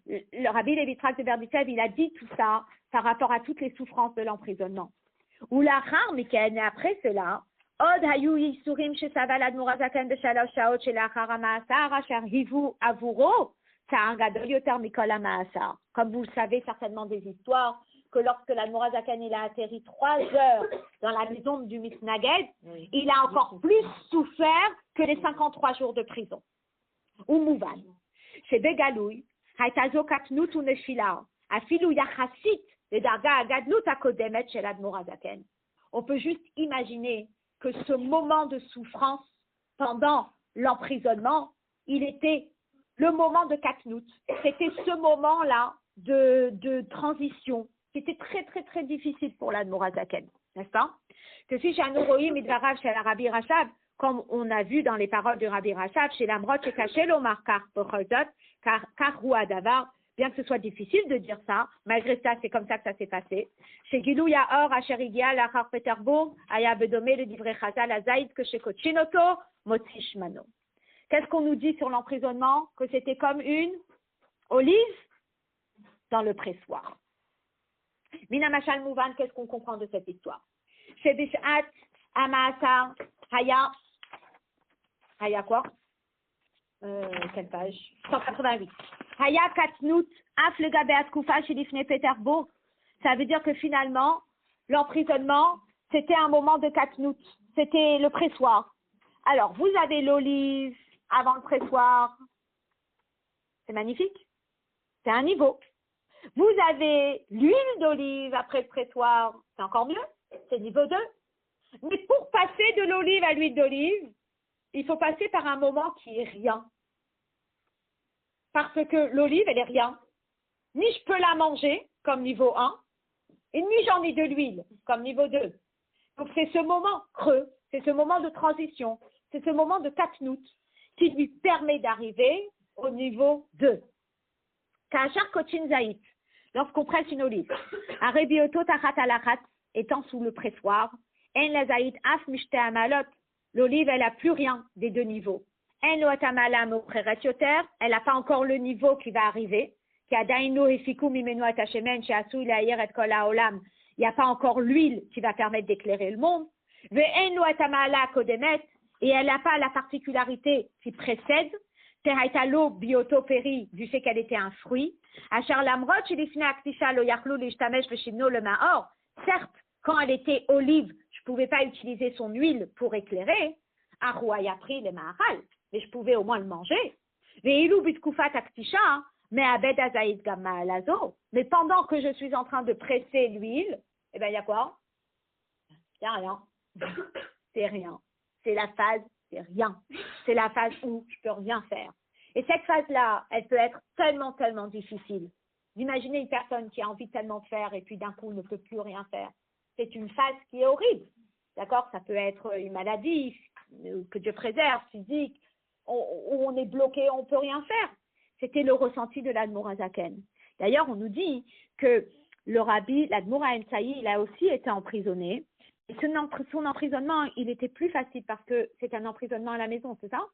Le Rabbi Levi Yitzhak de Berditchev, il a dit tout ça par rapport à toutes les souffrances de l'emprisonnement. Ou l'achar, mais après cela, Od Hayou Yisurim Shesaval Admor Hazaken Beshalosh Shaot Shelachar HaMaasar Asher Hivu Avuro Tzar Gadol Yoter Mikol HaMaasar. Comme vous le savez certainement des histoires, que lorsque l'Admor Hazaken il a atterri 3 heures dans la maison du Misnaged, il a encore plus souffert que les 53 jours de prison. Ou Mouvan. C'est Begalouy. On peut juste imaginer que ce moment de souffrance pendant l'emprisonnement, il était le moment de Katnout. C'était ce moment-là de transition qui était très difficile pour l'Admor Hazaken, n'est-ce pas? Que si Shanoroïm Idvarav chez la Rabbi Rachab, comme on a vu dans les paroles du Rabbi Rachab, chez l'Amrot, chez Kaché l'Omar, car Roua Davar, bien que ce soit difficile de dire ça, malgré ça, c'est comme ça que ça s'est passé. Chez Gilou Yaor, Asher Igia, Lachar Peterbourg, Aya Bedome, le Divrei Chazal, Azaïd, que chez Kochinoto, Motzi Shmano. Qu'est-ce qu'on nous dit sur l'emprisonnement? Que c'était comme une olive dans le pressoir. Mina Machal Mouvan, qu'est-ce qu'on comprend de cette histoire? Chez Bishat, Amaasar, Haya quoi? Quelle page? 188. Haya Katnout, Af le Gabe Atkoufa, Shilifne Peterbourg. Ça veut dire que finalement, l'emprisonnement, c'était un moment de Katnout. C'était le pressoir. Alors, vous avez l'olive avant le pressoir. C'est magnifique. C'est un niveau. Vous avez l'huile d'olive après le pressoir. C'est encore mieux. C'est niveau 2. Mais pour passer de l'olive à l'huile d'olive, il faut passer par un moment qui est rien. Parce que l'olive, elle est rien. Ni je peux la manger, comme niveau 1, et ni j'en ai de l'huile, comme niveau 2. Donc c'est ce moment creux, c'est ce moment de transition, c'est ce moment de katnout qui lui permet d'arriver au niveau 2. Kachar kochin zaït, lorsqu'on presse une olive, arebioto tachat alachat, étant sous le pressoir, en la zaït af mishte amalot, l'olive, elle n'a plus rien des 2 niveaux. En lo atamala mocheret yoter, elle n'a pas encore le niveau qui va arriver. Qui a daino efiku mimenu atashemen chez asu ilayer et kol haolam. Il n'y a pas encore l'huile qui va permettre d'éclairer le monde. Ve en lo atamala kodemet, et elle n'a pas la particularité qui précède. Tehaitalo biotoperi, du fait qu'elle était un fruit. Achar lamrot shilifne aktisha lo yachlu lishtamesh veshimno le maor. Certes, quand elle était olive, je ne pouvais pas utiliser son huile pour éclairer. Arouaya pris le maharal, mais je pouvais au moins le manger. Veilu bitkufat aktisha, mais abed azaïd gamma alazo. Mais pendant que je suis en train de presser l'huile, eh bien, il y a quoi? Il n'y a rien. C'est rien. C'est la phase, c'est rien. C'est la phase où je peux rien faire. Et cette phase-là, elle peut être tellement, tellement difficile. Imaginez une personne qui a envie tellement de faire et puis d'un coup ne peut plus rien faire. C'est une phase qui est horrible. D'accord? Ça peut être une maladie, que Dieu préserve, physique, où on est bloqué, on ne peut rien faire. C'était le ressenti de l'Admour Hazaken. D'ailleurs, on nous dit que le rabbi, l'Admour Haensaï, il a aussi été emprisonné. Et son emprisonnement, il était plus facile parce que c'est un emprisonnement à la maison, c'est ça?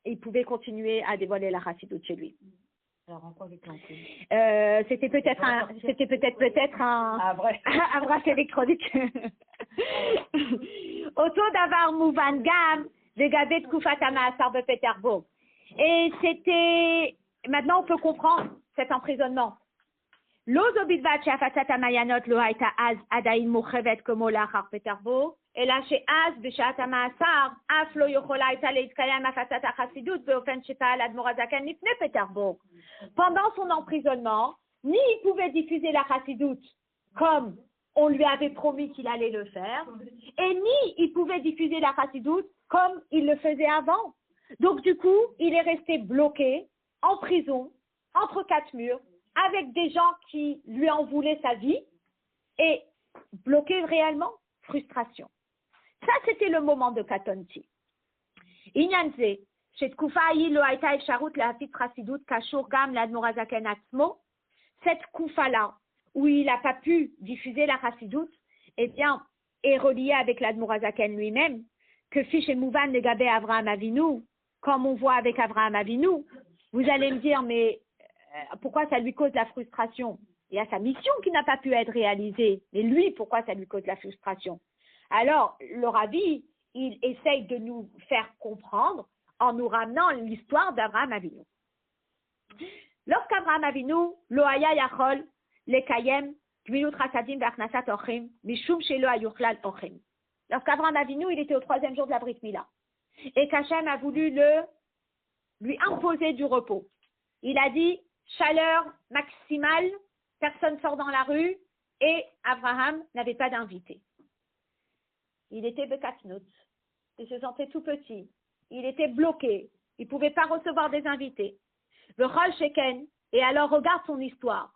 Et il pouvait continuer à dévoiler la chassidoute chez lui. Alors, en quoi avec c'était peut-être un bracelet électronique. Auto d'avoir Mouvan Gam, de Gabet Koufatama à Sarbe Peterbourg. Et c'était, maintenant on peut comprendre cet emprisonnement. L'ozo bilvat she'afatzat hamayanot lo hayta az adayin muchevet komo lachar Peterbourg, אלא שאז בשעת המאסר אף לא יכולה הייתה להתקיים הפצת החסידות באופן שפעל האדמו"ר הזקן לפני פטרבורג. Pendant son emprisonnement, ni il pouvait diffuser la chassidoute comme on lui avait promis qu'il allait le faire, et ni il pouvait diffuser la chassidoute comme il le faisait avant. Donc du coup, il est resté bloqué, en prison, entre 4 murs, avec des gens qui lui en voulaient sa vie, et bloqué réellement, frustration. Ça, c'était le moment de Katonti. Inyanze, chez Tkoufaï, lo haïta efsharut le'afit chassidout kashur gam l'admour hazaken atzmo, cette Koufa-là, où il n'a pas pu diffuser la chassidout, eh bien, est reliée avec l'admour hazaken lui-même, que fiche et mouvan legabé Avraham Avinu, comme on voit avec Avraham Avinu. Vous allez me dire, mais pourquoi ça lui cause la frustration? Il y a sa mission qui n'a pas pu être réalisée, mais lui, pourquoi ça lui cause la frustration? Alors, le rabbi, il essaye de nous faire comprendre en nous ramenant l'histoire d'Avraham Avinu. Lorsqu'Avraham Avinu, lo haya yachol, lekayem, gmilut chasadim ve'achnasat ochim, mishum shelo hayuchlal ochim. Lorsqu'Avraham Avinu, il était au 3e jour de la Brit Mila, et qu'Hachem a voulu lui imposer du repos. Il a dit, chaleur maximale, personne sort dans la rue, et Abraham n'avait pas d'invité. Il était bekatnout, il se sentait tout petit, il était bloqué, il ne pouvait pas recevoir des invités. V'chol sheken, et alors regarde son histoire.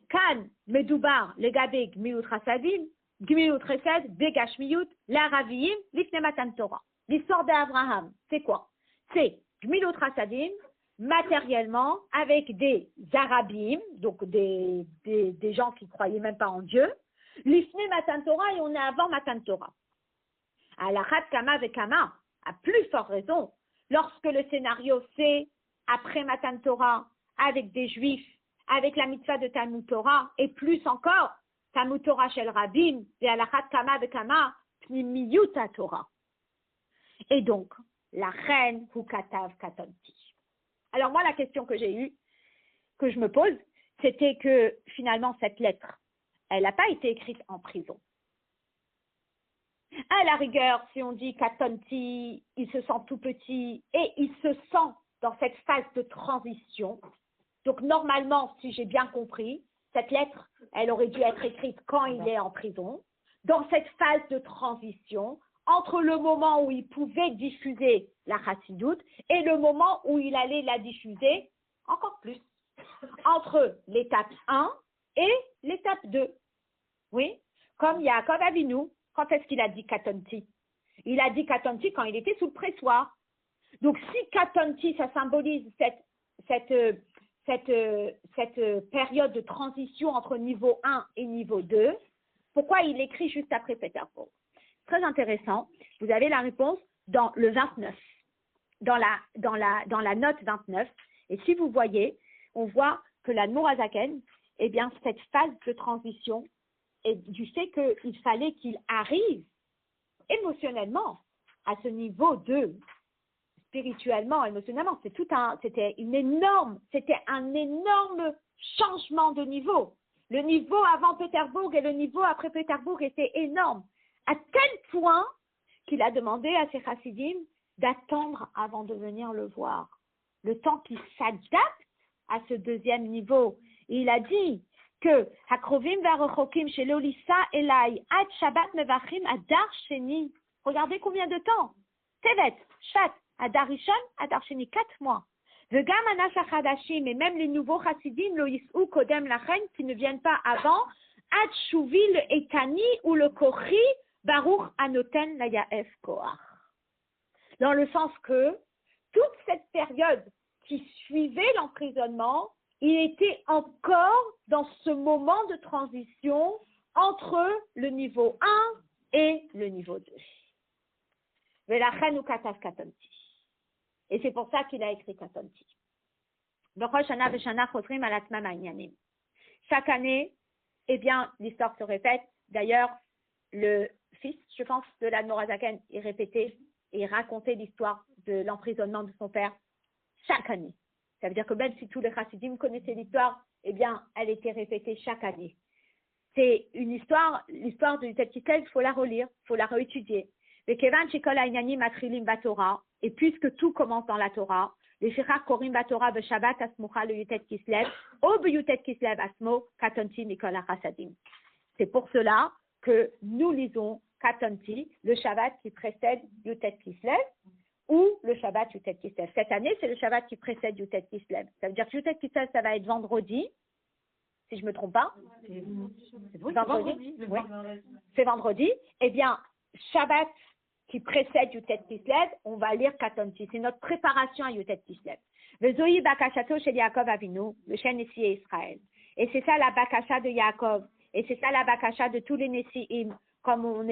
Kan medoubar legabe gmilut chasadim, gmilut chesed, begashmiyut, la raviyim, lifne matan Torah. L'histoire d'Abraham, c'est quoi? C'est gmilut chasadim, matériellement avec des Arabim, donc des gens qui ne croyaient même pas en Dieu, l'Ifne Matan Torah et on est avant Matan Torah. À la Khat Kama Vekama, à plus forte raison, lorsque le scénario c'est après Matan Torah avec des Juifs, avec la mitzvah de Talmud Torah et plus encore Talmud Torah Shel Rabim et à la Khat Kama Vekama Pnimiyuta Torah. Et donc, la reine Hukatav Katonti. Alors moi, la question que j'ai eue, que je me pose, c'était que finalement, cette lettre, elle n'a pas été écrite en prison. À la rigueur, si on dit Katonti, il se sent tout petit et il se sent dans cette phase de transition. Donc normalement, si j'ai bien compris, cette lettre, elle aurait dû être écrite quand il est en prison, dans cette phase de transition, entre le moment où il pouvait diffuser la chassidoute et le moment où il allait la diffuser encore plus, entre l'étape 1 et l'étape 2. Oui, comme Yaakov Avinu, quand est-ce qu'il a dit Katonti? Il a dit Katonti quand il était sous le pressoir. Donc si Katonti, ça symbolise cette période de transition entre niveau 1 et niveau 2, pourquoi il écrit juste après Pétersbourg? Très intéressant. Vous avez la réponse dans le 29, dans la note 29. Et si vous voyez, on voit que la Nourazaken, eh bien, cette phase de transition, et du fait qu'il fallait qu'il arrive émotionnellement à ce niveau 2, spirituellement, émotionnellement, c'était un énorme changement de niveau. Le niveau avant Pétersbourg et le niveau après Pétersbourg était énorme. À tel point qu'il a demandé à ses chassidim d'attendre avant de venir le voir. Le temps qu'il s'adapte à ce deuxième niveau. Et il a dit que Hakrovim varochokim chez l'Olissa Elai ad Shabbat mevachim adar sheni. Regardez combien de temps. Tevet, Shat, adar Rishon, adar sheni, 4 mois. Vegam anas achadashim, et même les nouveaux chassidim, lo yis'u kodem lachen, qui ne viennent pas avant, ad shuvi le etani ou le kochi, Baruch Anoten Layaef Koach. Dans le sens que toute cette période qui suivait l'emprisonnement, il était encore dans ce moment de transition entre le niveau 1 et le niveau 2. Et c'est pour ça qu'il a écrit Katonti. Chaque année, eh bien, l'histoire se répète. D'ailleurs, le fils, je pense, de l'Admorazaken, il répétait et racontait l'histoire de l'emprisonnement de son père chaque année. Ça veut dire que même si tous les chassidim connaissaient l'histoire, eh bien, elle était répétée chaque année. C'est une histoire, l'histoire de Yutet Kislev, il faut la relire, il faut la réétudier. Et puisque tout commence dans la Torah, les Shechach Korim Batorah Shabbat Asmucha le Yutet Kislev, au Yutet Kislev Asmo, Katonti Mikol HaChassadim. C'est pour cela que nous lisons Katonti, le Shabbat qui précède Yutet Kislev, ou le Shabbat Yutet Kislev. Cette année, c'est le Shabbat qui précède Yutet Kislev. Ça veut dire que Yutet Kislev, ça va être vendredi, si je ne me trompe pas. C'est vendredi. Oui. C'est vendredi. Eh bien, Shabbat qui précède Yutet Kislev, on va lire Katonti. C'est notre préparation à Yutet Kislev. Vezoï Bakashato chez Yaakov Avinu, le chêne Nessi et Israël. Et c'est ça la Bakasha de Yaakov. Et c'est ça la Bakasha de tous les Nessi'im. Comme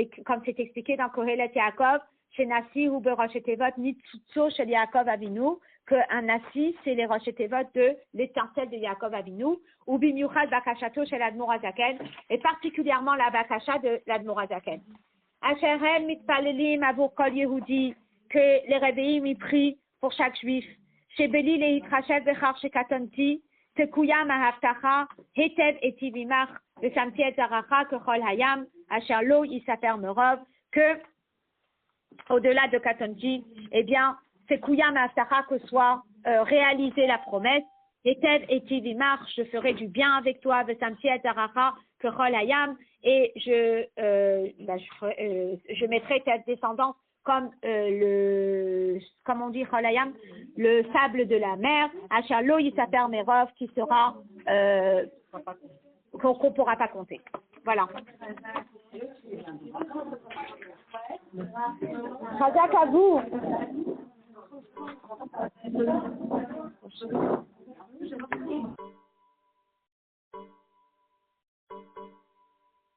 c'est expliqué dans Kohelet Yaakov, chez Nassi ou Beroshetevot, Nitzutso chez Yaakov Avinu, qu'un Nassi, c'est les Roshetevot de l'étincelle de Yaakov Avinu, ou Bimiuchad Bakashato chez l'Admorazaken, et particulièrement la Bakasha de l'Admorazaken. Asherem mitpalelim avur kol Yehudi, que les Rebbeim y prient pour chaque juif. Chez Beli le Yitrachel Bechar chez Katonti, Tekuyam Ahaftacha, Hetev etiv imach, le Samti et Zaracha, que Chol Hayam, Asher lo Yisaper Merov, que au-delà de Katonti, eh bien, Tekuyam Ahaftacha, que soit réalisée la promesse, Hetev etiv imach, je ferai du bien avec toi, le Samti et Zaracha, que Chol Hayam, et je mettrai ta descendance comme comme on dit Cholayam, le sable de la mer, Achalo Yisaper Merov, qui sera qu'on ne pourra pas compter. Voilà. Chazak à vous.